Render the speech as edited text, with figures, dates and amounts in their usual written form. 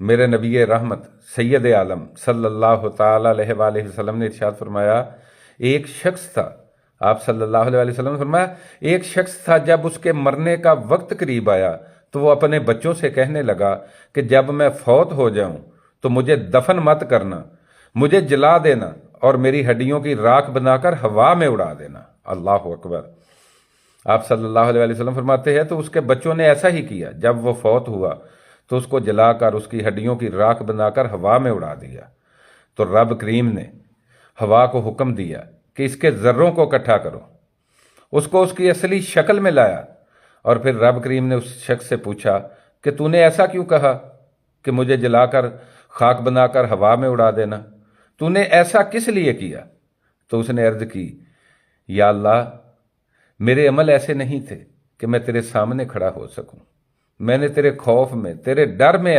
میرے نبی رحمت سید عالم صلی اللہ تعالی علیہ وآلہ وسلم نے ارشاد فرمایا، ایک شخص تھا، آپ صلی اللہ علیہ وسلم نے فرمایا، ایک شخص تھا جب اس کے مرنے کا وقت قریب آیا تو وہ اپنے بچوں سے کہنے لگا کہ جب میں فوت ہو جاؤں تو مجھے دفن مت کرنا، مجھے جلا دینا اور میری ہڈیوں کی راکھ بنا کر ہوا میں اڑا دینا۔ اللہ اکبر۔ آپ صلی اللہ علیہ وسلم فرماتے ہیں تو اس کے بچوں نے ایسا ہی کیا، جب وہ فوت ہوا تو اس کو جلا کر اس کی ہڈیوں کی راکھ بنا کر ہوا میں اڑا دیا۔ تو رب کریم نے ہوا کو حکم دیا کہ اس کے ذروں کو اکٹھا کرو، اس کو اس کی اصلی شکل میں لایا، اور پھر رب کریم نے اس شخص سے پوچھا کہ تو نے ایسا کیوں کہا کہ مجھے جلا کر خاک بنا کر ہوا میں اڑا دینا؟ تو نے ایسا کس لیے کیا؟ تو اس نے عرض کی، یا اللہ، میرے عمل ایسے نہیں تھے کہ میں تیرے سامنے کھڑا ہو سکوں، میں نے تیرے خوف میں، تیرے ڈر میں